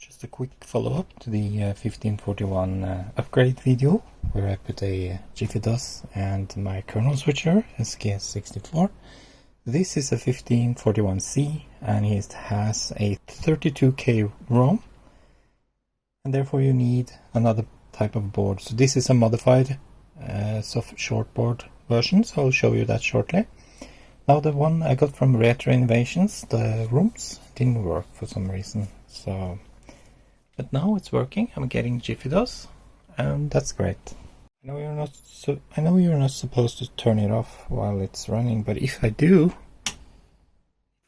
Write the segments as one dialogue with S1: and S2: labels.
S1: Just a quick follow-up to the 1541 upgrade video where I put a Jiffy DOS and my kernel switcher SKS64. This is a 1541C and it has a 32K ROM, and therefore you need another type of board. So this is a modified soft shortboard version, so I'll show you that shortly. Now the one I got from Retro Innovations, the rooms, didn't work for some reason. But now it's working. I'm getting Jiffy DOS, and that's great. I know you're not supposed to turn it off while it's running, but if I do, it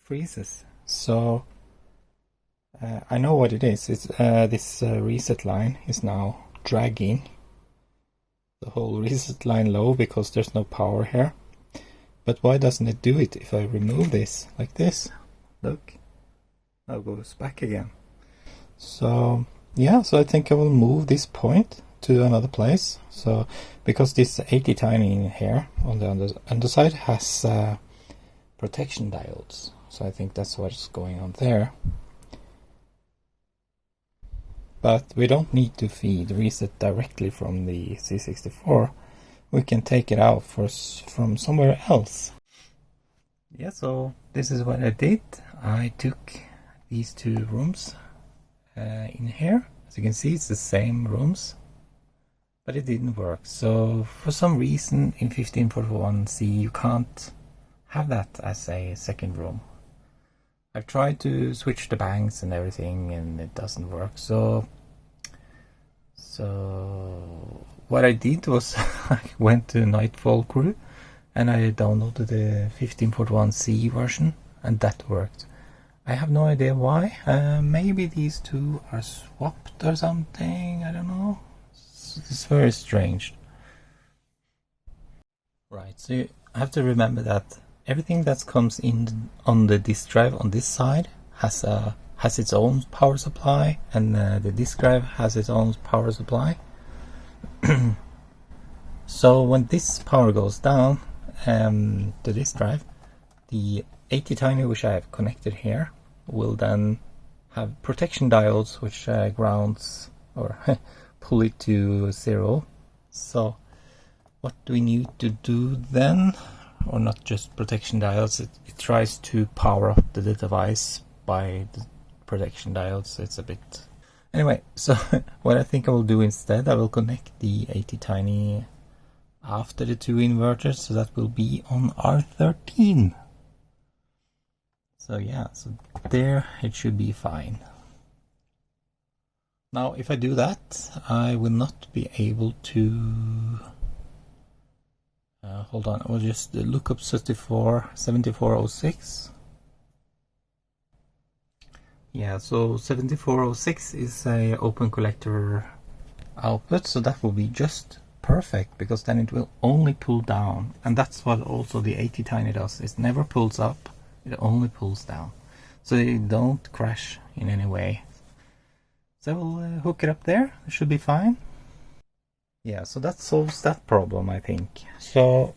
S1: freezes. So I know what it is. It's this reset line is now dragging the whole reset line low because there's no power here. But why doesn't it do it if I remove this like this? Look, now it goes back again. So yeah, so I think I will move this point to another place. So because this 80Tiny in here on the underside has protection diodes, so I think that's what's going on there. But we don't need to feed reset directly from the C64. We can take it out from somewhere else. Yeah, so this is what I did. I took these two rooms in here. As you can see, it's the same rooms, but it didn't work. So for some reason in 1541C you can't have that as a second room. I've tried to switch the banks and everything and it doesn't work. So what I did was I went to Nightfall Crew and I downloaded the 1541C version, and that worked. I have no idea why. Maybe these two are swapped or something, I don't know. It's very strange. Right, so you have to remember that everything that comes in on the disk drive on this side has its own power supply, and the disk drive has its own power supply. So when this power goes down the disk drive, the 80Tiny which I have connected here will then have protection diodes which grounds or pull it to 0. So what do we need to do then? Or not just protection diodes, it tries to power up the device by the protection diodes. It's a bit... Anyway, so what I think I will do instead, I will connect the 80Tiny after the two inverters, so that will be on R13. So yeah, so there it should be fine. Now if I do that, I will not be able to... hold on, I will just look up 7406. Yeah, so 7406 is a open collector output, so that will be just perfect, because then it will only pull down, and that's what also the 80Tiny does. It never pulls up, it only pulls down, so they don't crash in any way. So we'll hook it up there, it should be fine. Yeah, so that solves that problem, I think. So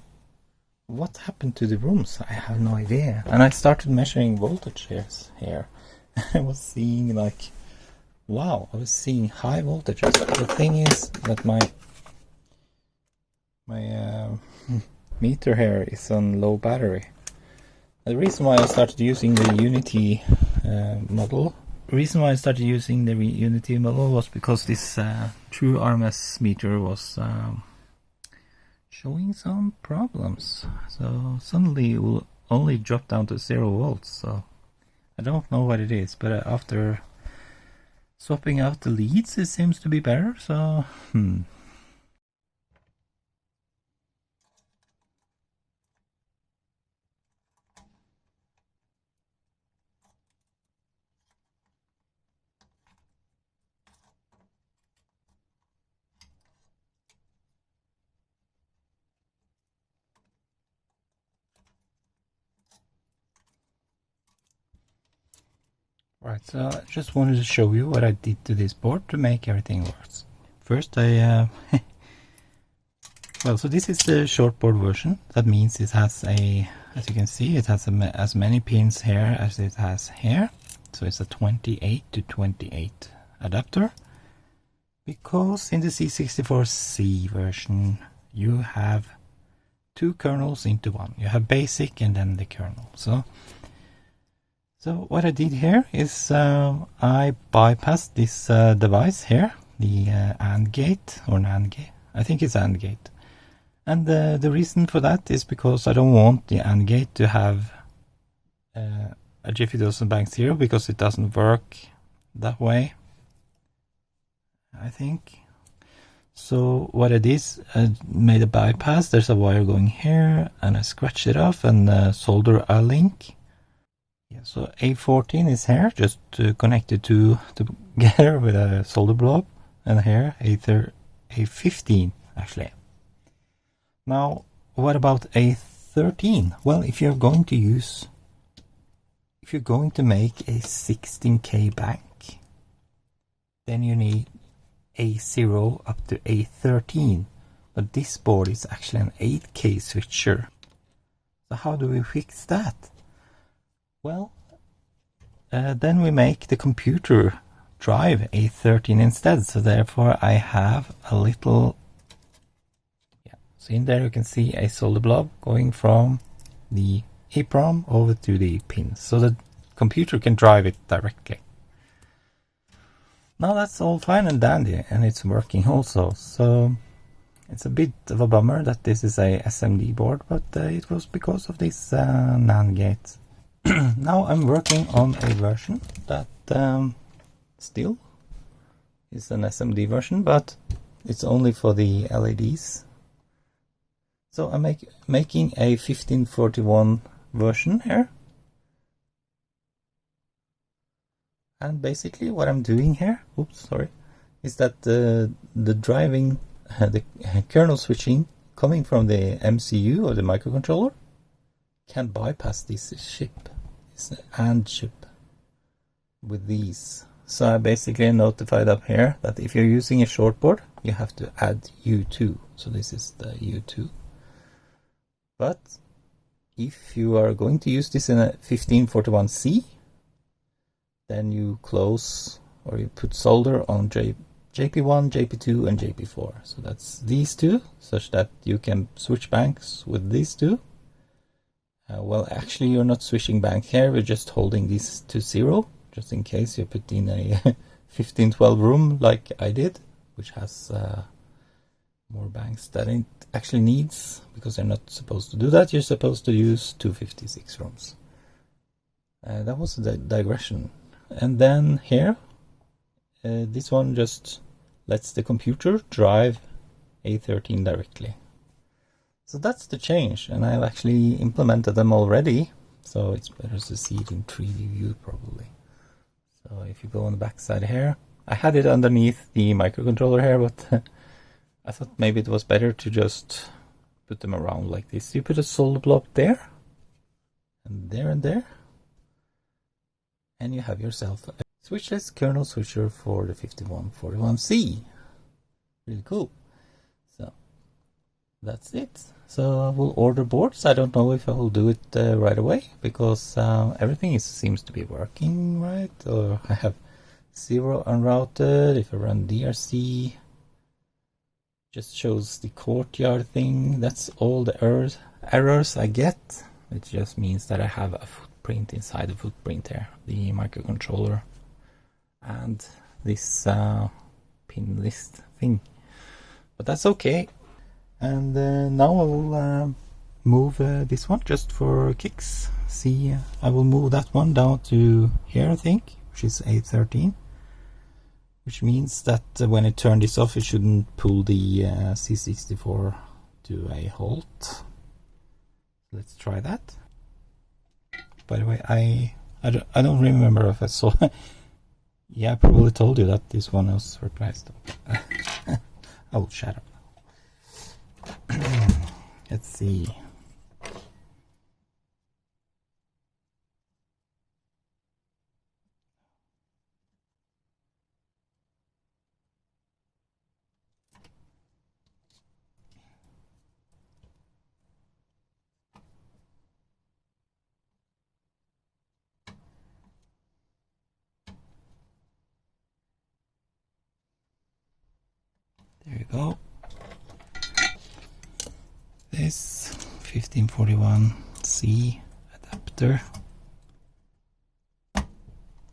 S1: what happened to the rooms? I have no idea. And I started measuring voltage here. I was seeing like, wow, I was seeing high voltages. The thing is that my meter here is on low battery. The reason why I started using the Unity model was because this true RMS meter was showing some problems. So suddenly it will only drop down to 0 volts. So I don't know what it is, but after swapping out the leads, it seems to be better. So right, so I just wanted to show you what I did to this board to make everything work. First I well, so this is the shortboard version. That means it has a, as you can see, it has as many pins here as it has here. So it's a 28 to 28 adapter, because in the C64C version you have two kernels into one. You have basic and then the kernel. So what I did here is I bypassed this device here, the AND gate or NAND gate. I think it's AND gate. And the reason for that is because I don't want the AND gate to have a Jiffy doesn't bank 0, because it doesn't work that way, I think. So what I did, I made a bypass. There's a wire going here, and I scratched it off and solder a link. Yeah, so A14 is here, just connected together with a solder blob, and here A15 actually. Now, what about A13? Well, if you're going to make a 16K bank, then you need A0 up to A13. But this board is actually an 8K switcher. So how do we fix that? Well, then we make the computer drive A13 instead. So therefore I have a little, so in there you can see a solder blob going from the EEPROM over to the pins, so the computer can drive it directly. Now that's all fine and dandy, and it's working also. So it's a bit of a bummer that this is a SMD board, but it was because of this NAND gate. Now I'm working on a version that still is an SMD version, but it's only for the LEDs. So I'm making a 1541 version here. And basically what I'm doing here, is that the driving, the kernel switching coming from the MCU or the microcontroller can bypass this chip, this AND chip with these. So I basically notified up here that if you're using a shortboard, you have to add U2. So this is the U2. But if you are going to use this in a 1541C, then you close or you put solder on JP1, JP2 and JP4. So that's these two, such that you can switch banks with these two. Well, actually you're not switching bank here, we're just holding these to 0, just in case you put in a 1512 room like I did, which has more banks than it actually needs, because they're not supposed to do that. You're supposed to use 256 rooms. That was the digression. And then here, this one just lets the computer drive A13 directly. So that's the change, and I've actually implemented them already, so it's better to see it in 3D view probably. So if you go on the back side here, I had it underneath the microcontroller here, but I thought maybe it was better to just put them around like this. You put a solder blob there, and there, and you have yourself a switchless kernel switcher for the 5141C. Really cool. So that's it. So I will order boards. I don't know if I will do it right away, because everything seems to be working right. Or I have 0 unrouted. If I run DRC, just shows the courtyard thing. That's all the errors I get. It just means that I have a footprint inside the footprint here, the microcontroller and this pin list thing. But that's okay. And now I will move this one just for kicks. See, I will move that one down to here, I think, which is A13. Which means that when I turn this off, it shouldn't pull the C64 to a halt. Let's try that. By the way, I don't remember if I saw. Yeah, I probably told you that this one was replaced. I will shut up now. Let's see. go. This 1541C adapter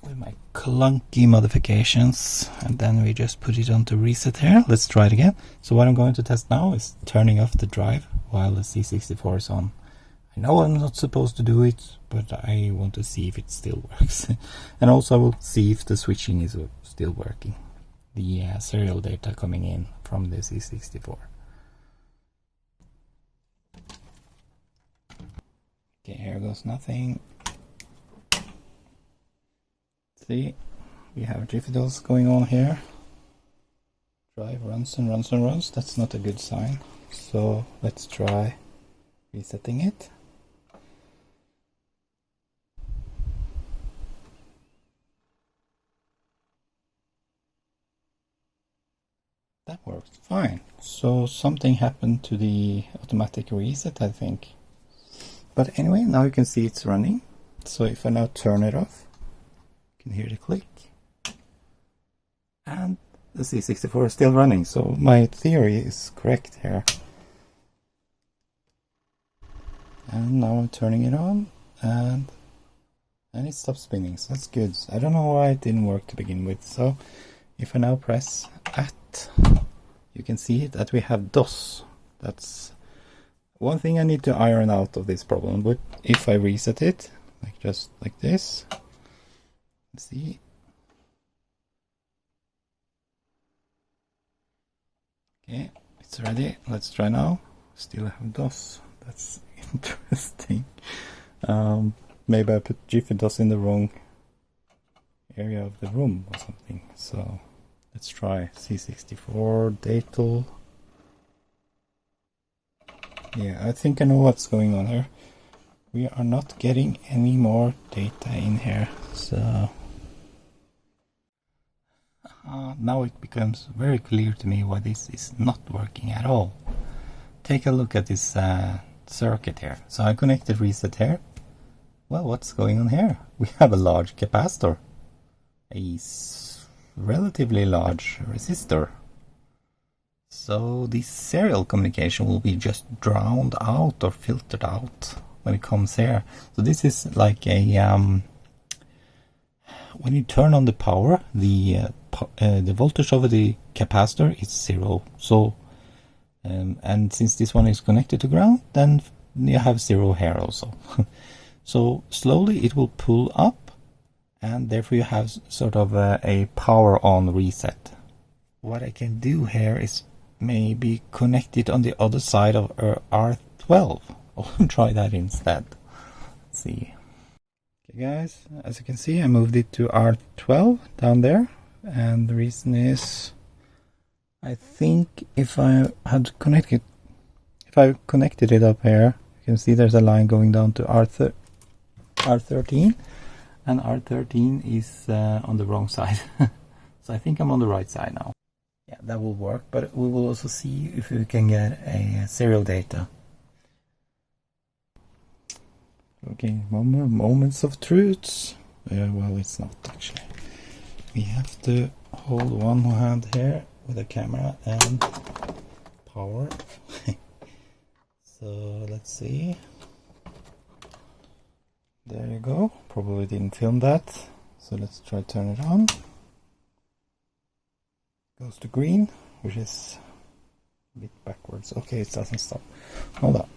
S1: with my clunky modifications, and then we just put it onto reset here. Let's try it again. So what I'm going to test now is turning off the drive while the C64 is on. I know I'm not supposed to do it, but I want to see if it still works. And also I will see if the switching is still working. The serial data coming in from the C64. Okay, here goes nothing. See, we have GFDOS going on here. Drive runs and runs and runs. That's not a good sign. So let's try resetting it. That works fine. So something happened to the automatic reset, I think. But anyway, now you can see it's running. So if I now turn it off, you can hear the click. And the C64 is still running. So my theory is correct here. And now I'm turning it on, and it stops spinning. So that's good. I don't know why it didn't work to begin with. So if I now press at, you can see that we have DOS. That's one thing I need to iron out of this problem. But if I reset it, like just like this, let's see. Okay, it's ready. Let's try now. Still have DOS. That's interesting. Maybe I put GFDOS in the wrong area of the room or something. So let's try C64 datal. Yeah, I think I know what's going on here. We are not getting any more data in here. So now it becomes very clear to me why this is not working at all. Take a look at this circuit here. So I connected reset here. Well, what's going on here? We have a large capacitor, a relatively large resistor. So this serial communication will be just drowned out or filtered out when it comes here. So this is like a when you turn on the power, the voltage over the capacitor is 0. So and since this one is connected to ground, then you have 0 here also. So slowly it will pull up, and therefore you have sort of a power on reset. What I can do here is maybe connect it on the other side of R12. I'll try that instead. Let's see. Okay guys, as you can see, I moved it to R12 down there, and the reason is I think if I had connected it up here, you can see there's a line going down to R13, and R13 is on the wrong side. So I think I'm on the right side now. Yeah, that will work, but we will also see if we can get a serial data. Okay, moments of truth. Well, it's not actually. We have to hold one hand here with a camera and power. So let's see. There you go. Probably didn't film that. So let's try turn it on. Goes to green, which is a bit backwards. Okay, it doesn't stop. Hold on.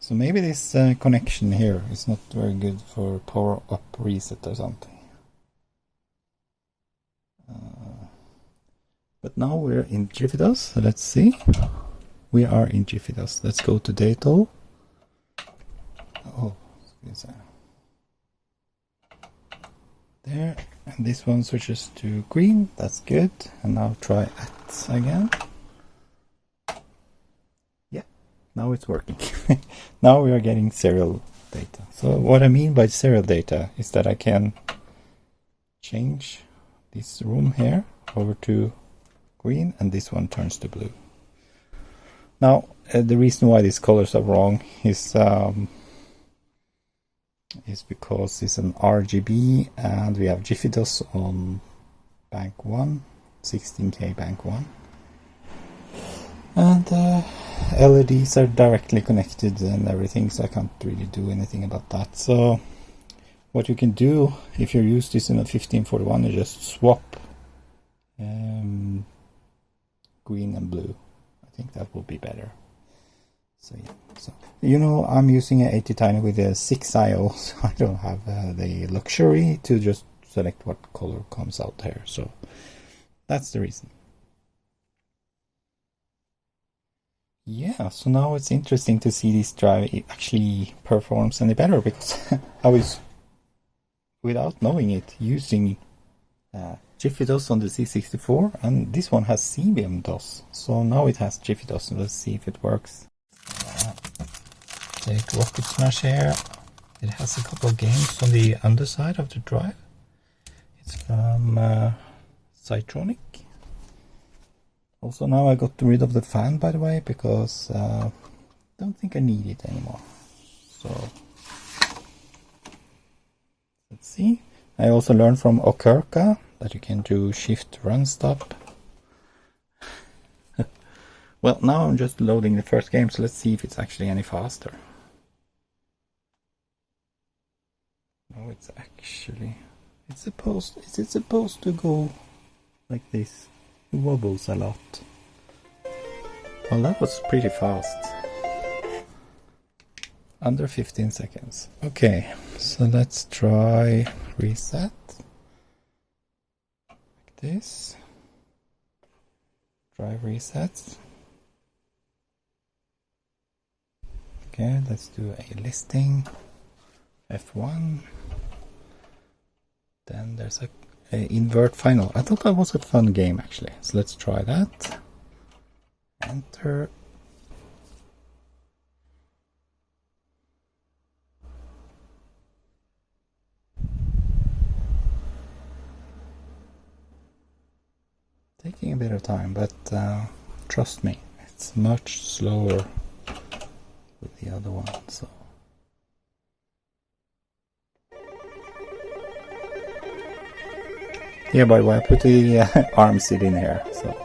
S1: So maybe this connection here is not very good for power up reset or something. But now we're in GFDOS, so let's see. We are in GFDOS. Let's go to datal. Oh, there, and this one switches to green. That's good. And now try at again. Yeah, now it's working. Now we are getting serial data. So what I mean by serial data is that I can change this room here over to green, and this one turns to blue. Now the reason why these colors are wrong is because it's an RGB and we have GFDOS on bank 1, 16K bank one. And LEDs are directly connected and everything, so I can't really do anything about that. So what you can do if you use this in a 1541 is just swap green and blue. I think that will be better. So yeah, so you know, I'm using an 80 Tiny with a 6 IO, so I don't have the luxury to just select what color comes out here. So that's the reason. Yeah, so now it's interesting to see this drive actually performs any better, because I was, without knowing it, using Jiffy DOS on the C64, and this one has CBM DOS. So now it has Jiffy DOS, and let's see if it works. Take Rocket Smash here. It has a couple of games on the underside of the drive. It's from Cytronic. Also now I got rid of the fan, by the way, because I don't think I need it anymore. So let's see. I also learned from Okurka that you can do shift run stop. Well, now I'm just loading the first game, so let's see if it's actually any faster. No, it's actually, is it supposed to go like this? It wobbles a lot. Well, that was pretty fast. Under 15 seconds. Okay, so let's try reset. Like this. Drive reset. Okay, let's do a listing. F1. Then there's a invert final. I thought that was a fun game actually. So let's try that. Enter. Taking a bit of time, but trust me, it's much slower with the other one. So yeah, by the way, I put the arm seat in here. So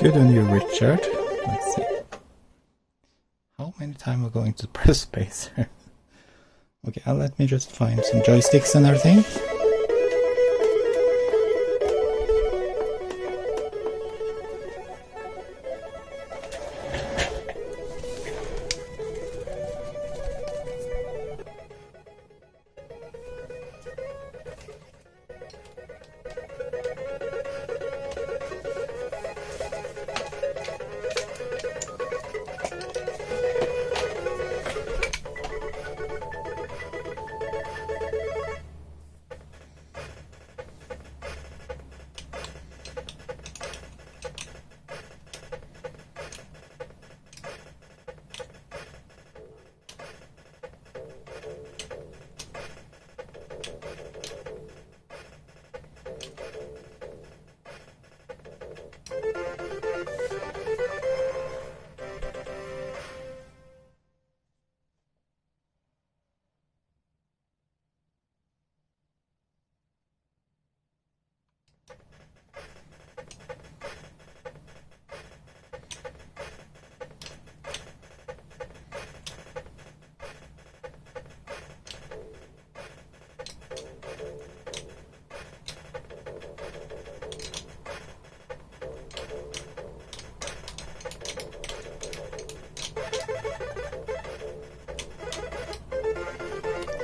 S1: good on you, Richard. Let's see. How many times we're going to press space? Okay, let me just find some joysticks and everything.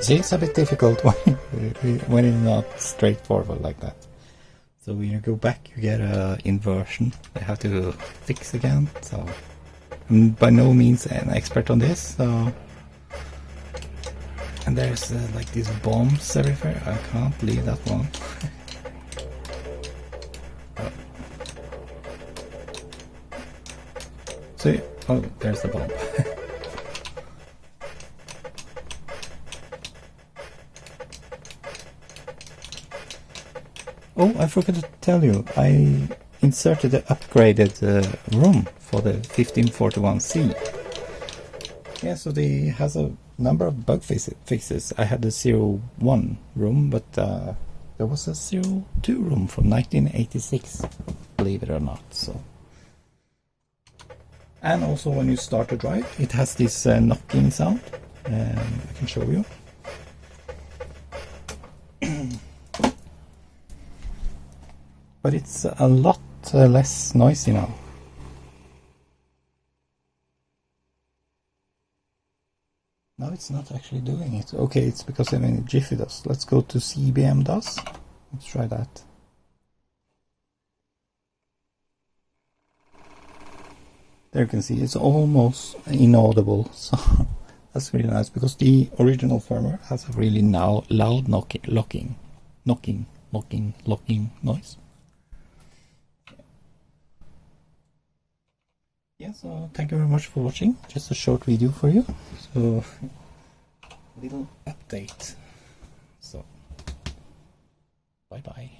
S1: See, it's a bit difficult when it's not straightforward like that. So when you go back, you get a inversion. They have to fix again. So I'm by no means an expert on this. So And there's like these bombs everywhere. I can't leave that one. Oh. See? Oh, there's the bomb. Oh, I forgot to tell you, I inserted the upgraded ROM for the 1541C. Yeah, so it has a number of bug fixes. I had the 01 ROM, but there was a 02 ROM from 1986, believe it or not. So, and also when you start the drive, it has this knocking sound. I can show you. But it's a lot less noisy now. No, it's not actually doing it. Okay, it's because I'm in Jiffy DOS. Let's go to CBM DOS. Let's try that. There you can see it's almost inaudible. So that's really nice because the original firmware has a really now loud locking noise. Yeah, so thank you very much for watching. Just a short video for you. So, little update. So, bye bye.